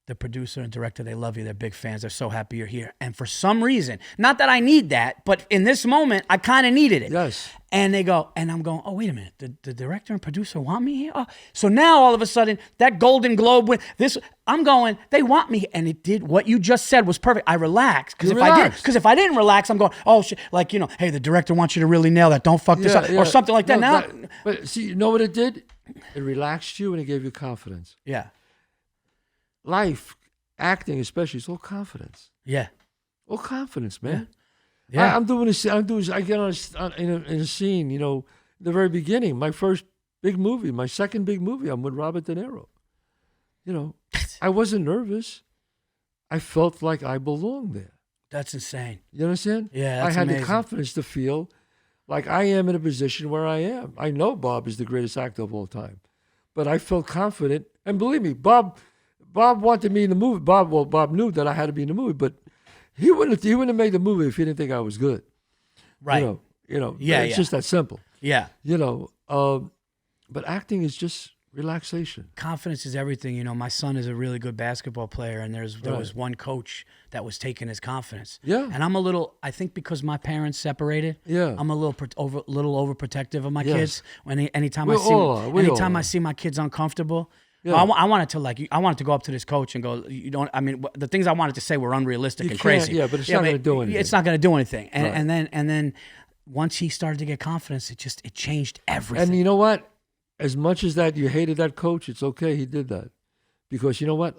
the producer and director, they love you. They're big fans. They're so happy you're here. And for some reason, not that I need that, but in this moment, I kind of needed it. Yes. And they go, and I'm going, oh, wait a minute. The director and producer want me here? Oh. So now all of a sudden, that Golden Globe win, I'm going, they want me. And it did, what you just said was perfect. I relaxed. Because if I didn't relax, I'm going, oh, shit. Like, hey, the director wants you to really nail that. Don't fuck this up. Or something like that. But see, you know what it did? It relaxed you and it gave you confidence. Yeah. Life, acting especially, it's all confidence. Yeah. All confidence, man. Yeah. I get on in a scene, the very beginning, my first big movie, my second big movie, I'm with Robert De Niro. I wasn't nervous. I felt like I belonged there. That's insane. You understand? Yeah, that's I had amazing. the confidence to feel like I am in a position where I am. I know Bob is the greatest actor of all time, but I felt confident. And believe me, Bob wanted me in the movie. Bob knew that I had to be in the movie, but he wouldn't have made the movie if he didn't think I was good. Right. It's just that simple. Yeah. But acting is just relaxation. Confidence is everything. My son is a really good basketball player, and there was one coach that was taking his confidence. Yeah. And I think because my parents separated, Yeah. I'm a little overprotective of my Yes. kids. Anytime I see my kids uncomfortable, Yeah. I wanted to go up to this coach and go, the things I wanted to say were unrealistic and crazy. Yeah, but it's not going to do anything. It's not going to do anything. And, Right. and then once he started to get confidence, it changed everything. And you know what? As much as that you hated that coach, it's okay he did that. Because you know what?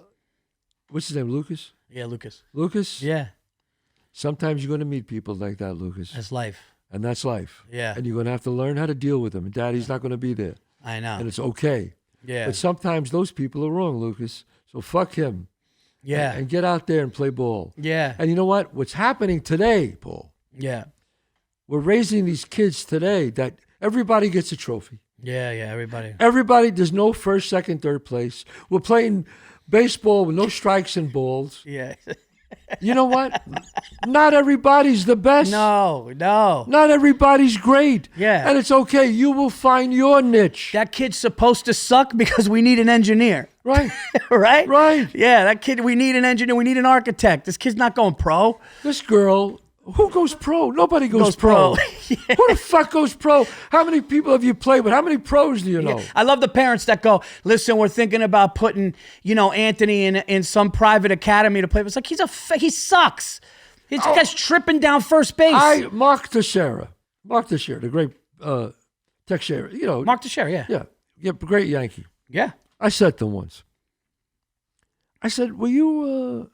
What's his name, Lucas? Yeah, Lucas. Lucas? Yeah, Sometimes you're going to meet people like that, Lucas. that's life. And that's life. Yeah. And you're going to have to learn how to deal with them. And Daddy's not going to be there. I know. And it's okay. Yeah. But sometimes those people are wrong, Lucas. So fuck him. Yeah. And get out there and play ball. Yeah. And you know what? What's happening today, Paul, Yeah. we're raising these kids today that everybody gets a trophy. Yeah, everybody. Everybody, there's no first, second, third place. We're playing baseball with no strikes and balls. Yeah. You know what? Not everybody's the best. No. Not everybody's great. Yeah. And it's okay. You will find your niche. That kid's supposed to suck because we need an engineer. Right. Right? Right. Yeah, that kid, we need an engineer. We need an architect. This kid's not going pro. This girl, who goes pro? Nobody goes pro. Yeah. Who the fuck goes pro? How many people have you played with? How many pros do you know? I love the parents that go, listen, we're thinking about putting, Anthony in some private academy to play. It's like, he sucks. This guy's tripping down first base. Mark Teixeira, the great Teixeira, Mark Teixeira, yeah, great Yankee. Yeah. I said to him once, I said, were you,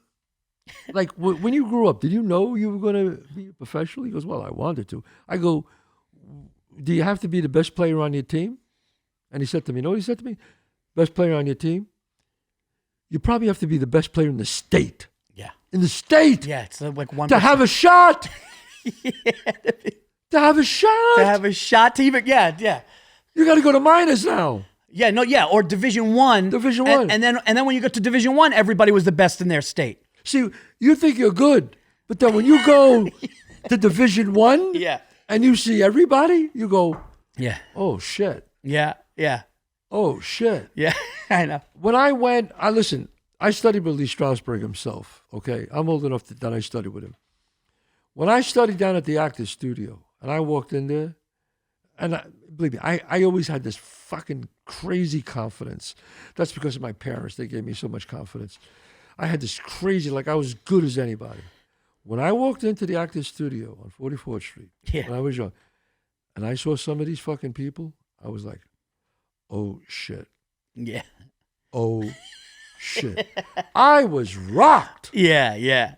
when you grew up, did you know you were going to be a professional? He goes, well, I wanted to. I go, do you have to be the best player on your team? And he said to me, you know what he said to me? Best player on your team? You probably have to be the best player in the state. Yeah. In the state. Yeah, it's like 1%. To have a shot. To have a shot. To have a shot to even, yeah. You got to go to minors now. Yeah, or Division I. Division I. And then when you get to Division I, everybody was the best in their state. See, you think you're good, but then when you go to Division I, Yeah. and you see everybody, you go, Yeah. oh shit, Yeah. oh shit. Yeah, I know. When I went, I studied with Lee Strasberg himself. Okay, I'm old enough that I studied with him. When I studied down at the Actors Studio, and I walked in there, and believe me, I always had this fucking crazy confidence. That's because of my parents. They gave me so much confidence. I had this crazy, like I was as good as anybody. When I walked into the Actors Studio on 44th Street, when I was young, and I saw some of these fucking people, I was like, oh shit. Yeah. Oh shit. I was rocked. Yeah.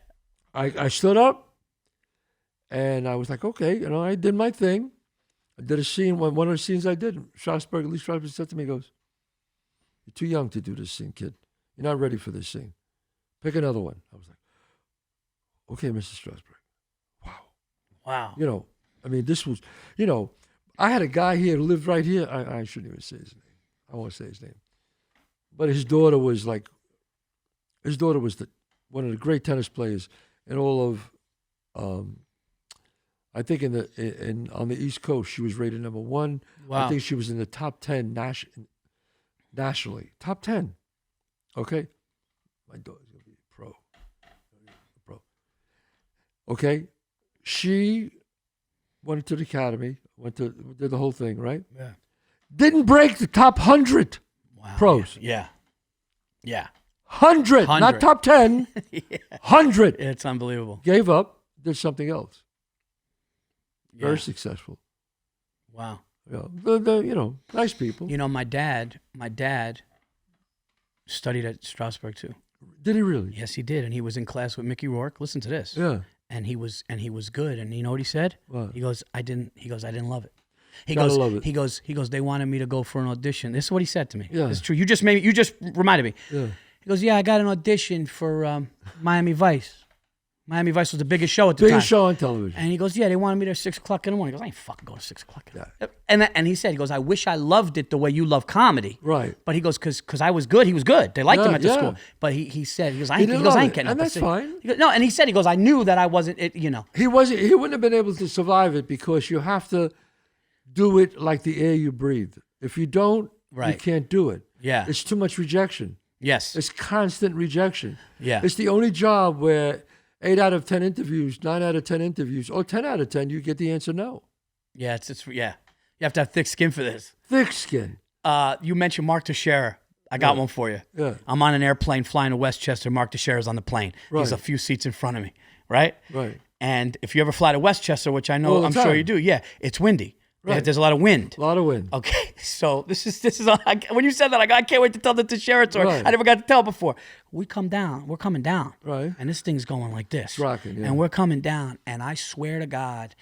I stood up and I was like, okay, I did my thing. I did a scene, one of the scenes I did, Lee Strasberg said to me, he goes, you're too young to do this scene, kid. You're not ready for this scene. Pick another one. I was like, okay, Mr. Strasberg. Wow. This was, I had a guy here who lived right here. I shouldn't even say his name. I won't say his name. But his daughter was one of the great tennis players in all of, I think on the East Coast, she was rated number 1. Wow. I think she was in the top 10 nationally. Top 10. Okay? My daughter's going to be a pro. Okay? She went to the academy, did the whole thing, right? Yeah. Didn't break the top 100 pros. Yeah. Yeah. 100, not top 10. 100. It's unbelievable. Gave up, did something else. Yeah. Very successful. Wow. Nice people. My dad studied at Strasberg too. Did he really? Yes, he did, and he was in class with Mickey Rourke. Listen to this. Yeah. And he was good. And you know what he said? What? He goes, I didn't love it. Love it. He goes, they wanted me to go for an audition. This is what he said to me. Yeah. It's true. You just reminded me. Yeah. He goes, yeah, I got an audition for Miami Vice. Miami Vice was the biggest show at the time. Biggest show on television. And he goes, yeah, they wanted me there 6 o'clock in the morning. He goes, I ain't fucking going to 6 o'clock. Yeah. And he said, I wish I loved it the way you love comedy. Right. But he goes, because I was good. He was good. They liked him at the school. But he said, I ain't getting and up. that's fine. He goes, no, and he said, I knew that I wasn't, He wouldn't have been able to survive it because you have to do it like the air you breathe. If you don't, you can't do it. Yeah. It's too much rejection. Yes. It's constant rejection. Yeah. It's the only job where 8 out of 10 interviews, 9 out of 10 interviews, or 10 out of 10, you get the answer no. Yeah, yeah. You have to have thick skin for this. Thick skin. You mentioned Mark Teixeira. I got one for you. Yeah. I'm on an airplane flying to Westchester. Mark Teixeira's on the plane. Right. He's a few seats in front of me, right? Right. And if you ever fly to Westchester, which I know, I'm sure you do, it's windy. Right. There's a lot of wind. A lot of wind. Okay, so this is when you said that, I can't wait to tell the Teixeira story. Right. I never got to tell before. We're coming down. Right. And this thing's going like this. It's rocking, yeah. And we're coming down, and I swear to God,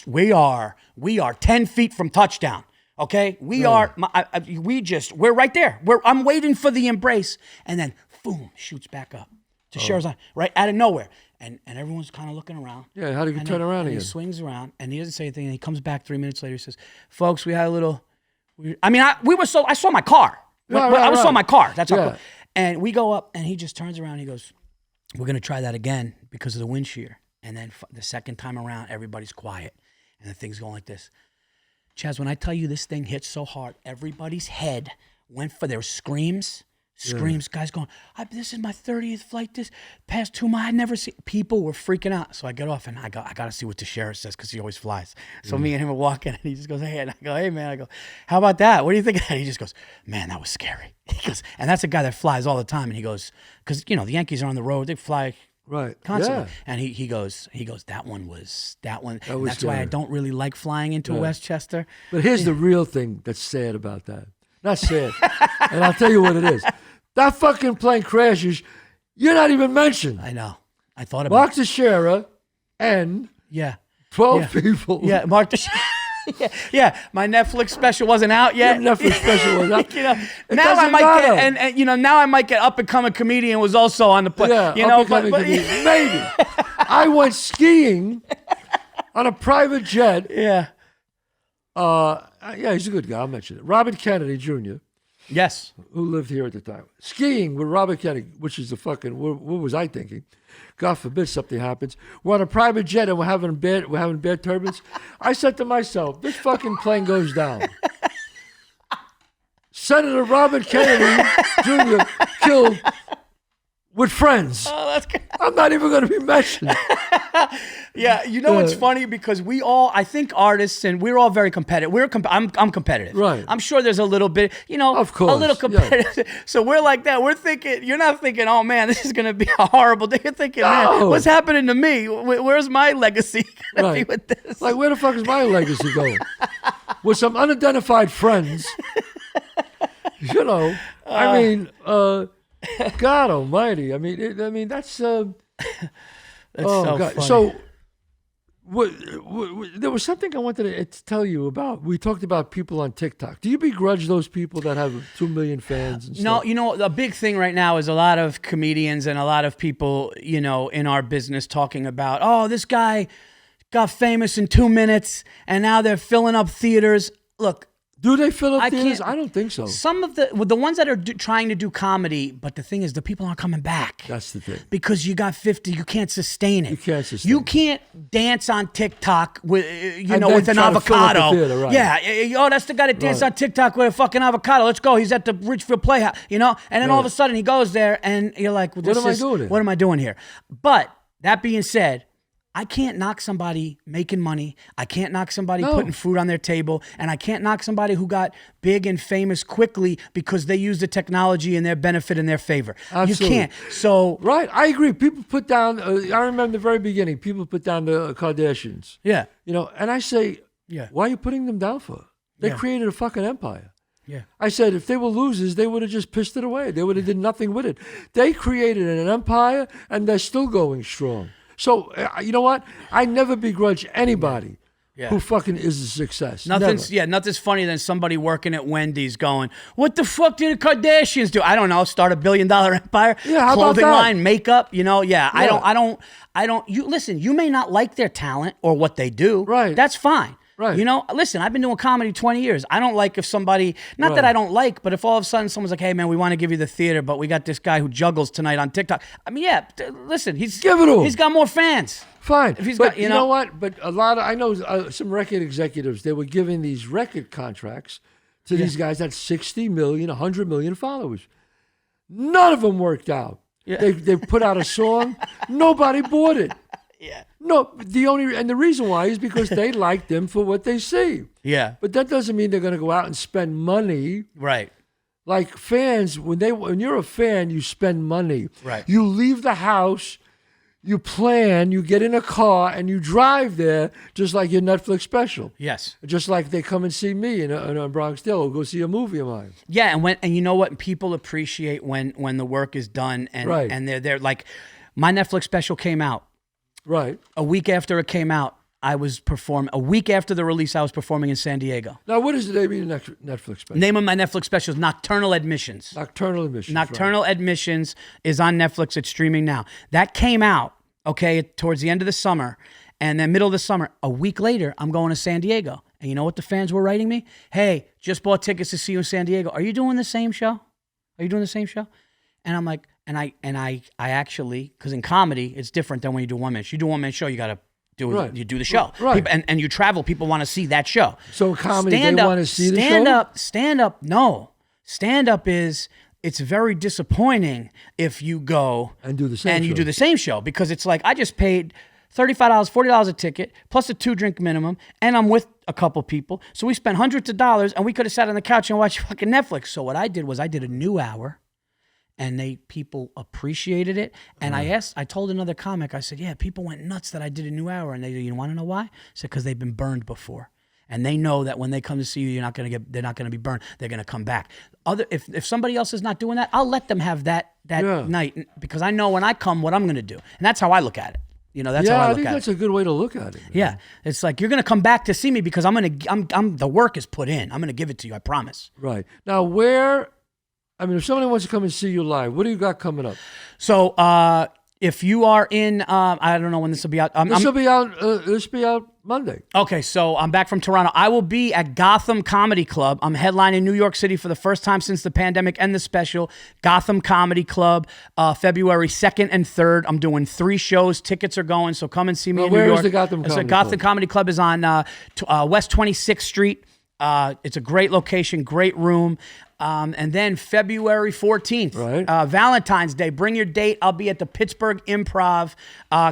we are 10 feet from touchdown. Okay, we're right there. I'm waiting for the embrace, and then boom, shoots back up. Teixeira's on right out of nowhere. And everyone's kind of looking around. Yeah, how do you turn around again? He swings around, and he doesn't say anything. And he comes back 3 minutes later. He says, "Folks, we had a little." I saw my car. I saw my car. That's how. Yeah. And we go up, and he just turns around. And he goes, "We're gonna try that again because of the wind shear." And then the second time around, everybody's quiet, and the thing's going like this. Chazz, when I tell you this thing hit so hard, everybody's head went for their screams. Guys going, this is my 30th flight, this past 2 miles, I never see. People were freaking out. So I get off and I got to see what Teixeira says because he always flies. So me and him are walking and he just goes, hey, and I go, hey man, I go, how about that? What do you think of that? He just goes, man, that was scary. He goes, and that's a guy that flies all the time. And he goes, because the Yankees are on the road, they fly constantly. Yeah. And he goes, that one. That's scary. why I don't really like flying into Westchester. But here's the real thing that's sad about that. Not sad. And I'll tell you what it is. That fucking plane crashes. You're not even mentioned. I know. I thought about Mark Teixeira and 12 people. Yeah, Mark Teixeira. yeah. My Netflix special wasn't out yet. Your Netflix special was out. Now I might get now I might get up and coming comedian was also on the plane. Yeah, but maybe. I went skiing on a private jet. Yeah. He's a good guy. I'll mention it. Robert Kennedy Jr. Yes. Who lived here at the time. Skiing with Robert Kennedy, which is what was I thinking? God forbid something happens. We're on a private jet and we're having bad turbulence. I said to myself, this fucking plane goes down. Senator Robert Kennedy Jr. killed with friends. Oh, that's good. I'm not even going to be mentioned. Yeah, it's funny because I think artists, and we're all very competitive. I'm competitive. Right. I'm sure there's a little bit, of course, a little competitive. Yeah. So we're like that. We're thinking, you're not thinking, oh man, this is going to be a horrible day. You're thinking, man, what's happening to me? Where's my legacy going to be with this? Like, where the fuck is my legacy going? With some unidentified friends. I mean, God Almighty! I mean, that's so God. Funny. So, there was something I wanted to tell you about. We talked about people on TikTok. Do you begrudge those people that have 2 million fans? And stuff? No, the big thing right now is a lot of comedians and a lot of people, in our business talking about, oh, this guy got famous in 2 minutes, and now they're filling up theaters. Look. Do they fill up theaters? I don't think so. Some of the ones that are trying to do comedy, but the thing is, the people aren't coming back. That's the thing. Because you got 50, you can't sustain it. You can't dance on TikTok with with an avocado. Theater, right. Yeah, that's the guy that danced on TikTok with a fucking avocado. Let's go. He's at the Richfield Playhouse. And then all of a sudden he goes there, and you're like, what am I doing here? What am I doing here? But that being said, I can't knock somebody making money. I can't knock somebody putting food on their table. And I can't knock somebody who got big and famous quickly because they used the technology in their benefit in their favor. Absolutely. You can't. So, Right, I agree. People put down, I remember in the very beginning, people put down the Kardashians. yeah. And I say, Yeah. why are you putting them down for? They Yeah. created a fucking empire. Yeah. I said, if they were losers, they would have just pissed it away. They would have did nothing with it. They created an empire, and they're still going strong. So, you know what? I never begrudge anybody who fucking is a success. Nothing's funnier than somebody working at Wendy's going, what the fuck did the Kardashians do? I don't know, start $1 billion empire, Yeah, how about clothing that? line, makeup, I don't, you listen, you may not like their talent or what they do. Right. That's fine. Right. Listen, I've been doing comedy 20 years. I don't like if somebody, not that I don't like, but if all of a sudden someone's like, hey man, we want to give you the theater, but we got this guy who juggles tonight on TikTok. I mean, listen, Give it to him. he's got more fans. Fine. If he's but got, you know what? But I know some record executives, they were giving these record contracts to these guys that 60 million, 100 million followers. None of them worked out. Yeah. They put out a song, nobody bought it. Yeah. No, the reason why is because they like them for what they see. Yeah. But that doesn't mean they're going to go out and spend money. Right. Like fans, when you're a fan, you spend money. Right. You leave the house, you plan, you get in a car, and you drive there, just like your Netflix special. Yes. Just like they come and see me in a Bronx Tale or go see a movie of mine. Yeah, and you know what? People appreciate when the work is done and Right. and they're like, my Netflix special came out. Right. A week after it came out, I was performing. A week after the release, I was performing in San Diego. Now, what is the name of your Netflix special? Name of my Netflix special is Nocturnal Admissions. Nocturnal Admissions. Nocturnal Admissions is on Netflix. It's streaming now. That came out, towards the end of the summer. And then middle of the summer, a week later, I'm going to San Diego. And you know what the fans were writing me? Hey, just bought tickets to see you in San Diego. Are you doing the same show? Are you doing the same show? And I'm like, I actually, because in comedy, it's different than when you do one man show. You do one man show, you got to do Right. you do the show. Right. People, and you travel, people want to see that show. So in comedy, they want to see the show? Stand up is, it's very disappointing if you go And do the same and you show. do the same show, because it's like, I just paid $35, $40 a ticket, plus a 2-drink minimum, and I'm with a couple people. So we spent hundreds of dollars, and we could have sat on the couch and watched fucking Netflix. So what I did was I did a new hour, and people appreciated it. And I told another comic, I said, yeah, people went nuts that I did a new hour. And they, you want to know why? I said, because they've been burned before. And they know that when they come to see you, they're not gonna be burned. They're gonna come back. If somebody else is not doing that, I'll let them have that night, because I know when I come what I'm gonna do. And that's how I look at it. That's how I look think at that's it. a good way to look at it. Man. Yeah, it's like, you're gonna come back to see me because the work is put in. I'm gonna give it to you. I promise. Right. Now, if somebody wants to come and see you live, what do you got coming up? So if you are in, I don't know when this will be out. This will be out Monday. Okay, so I'm back from Toronto. I will be at Gotham Comedy Club. I'm headlining New York City for the first time since the pandemic and the special. Gotham Comedy Club, February 2nd and 3rd. I'm doing 3 shows. Tickets are going, so come and see me in New York. Where is the Gotham Comedy Club? Gotham Comedy Club is on West 26th Street. It's a great location, great room. And then February 14th, Right. Valentine's Day. Bring your date. I'll be at the Pittsburgh Improv.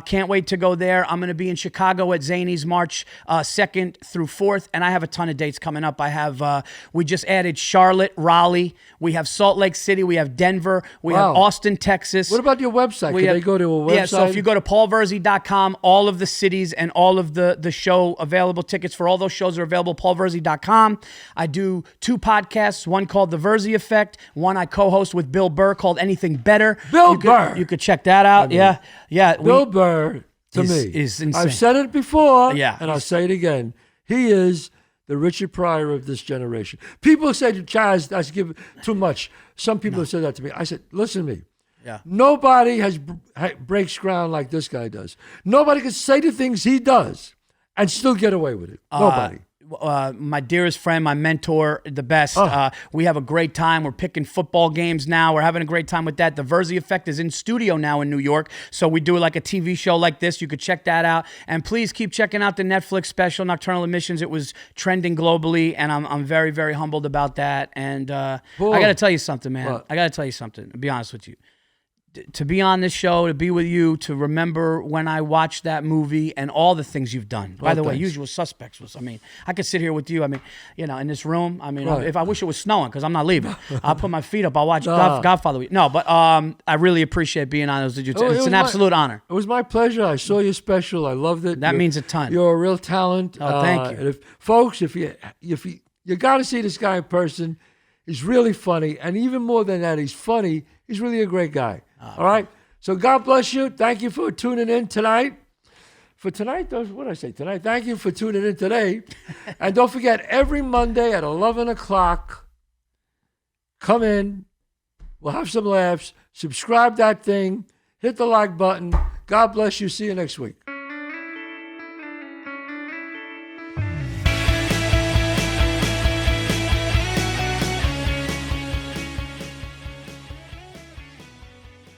Can't wait to go there. I'm going to be in Chicago at Zany's March 2nd through 4th. And I have a ton of dates coming up. We just added Charlotte, Raleigh. We have Salt Lake City. We have Denver. We have Austin, Texas. What about your website? Can they go to a website? Yeah, so if you go to paulverzi.com, all of the cities and all of the show available tickets for all those shows are available, paulverzi.com. I do 2 podcasts, one called The Verzi Effect, one I co-host with Bill Burr called Anything Better. Burr. You could check that out. Yeah. Bill Burr, to me, is insane. I've said it before, Yeah. and I'll say it again. He is the Richard Pryor of this generation. People say to Chazz, that's give too much. Some people have said that to me. I said, listen to me. Yeah. Nobody breaks ground like this guy does. Nobody can say the things he does and still get away with it. Nobody. My dearest friend, my mentor, the best. We have a great time. We're picking football games now. We're having a great time with that. The Verzi Effect is in studio now in New York, so we do like a TV show like this. You could check that out, and please keep checking out the Netflix special, Nocturnal Admissions. It was trending globally, and I'm very, very humbled about that. And I got to tell you something, man. What? I got to tell you something. To be honest with you, to be on this show, to be with you, to remember when I watched that movie and all the things you've done. By the way, thanks. Usual Suspects was, I could sit here with you. In this room. Right. If I wish it was snowing, because I'm not leaving. I'll put my feet up. I'll watch Godfather. No, but I really appreciate being on. It's an absolute honor. It was my pleasure. I saw your special. I loved it. That means a ton. You're a real talent. Oh, thank you. And folks, if you got to see this guy in person, he's really funny. And even more than that, he's funny. He's really a great guy. All right? So God bless you. Thank you for tuning in tonight. What did I say tonight? Thank you for tuning in today. And don't forget, every Monday at 11 o'clock, come in. We'll have some laughs. Subscribe that thing. Hit the like button. God bless you. See you next week.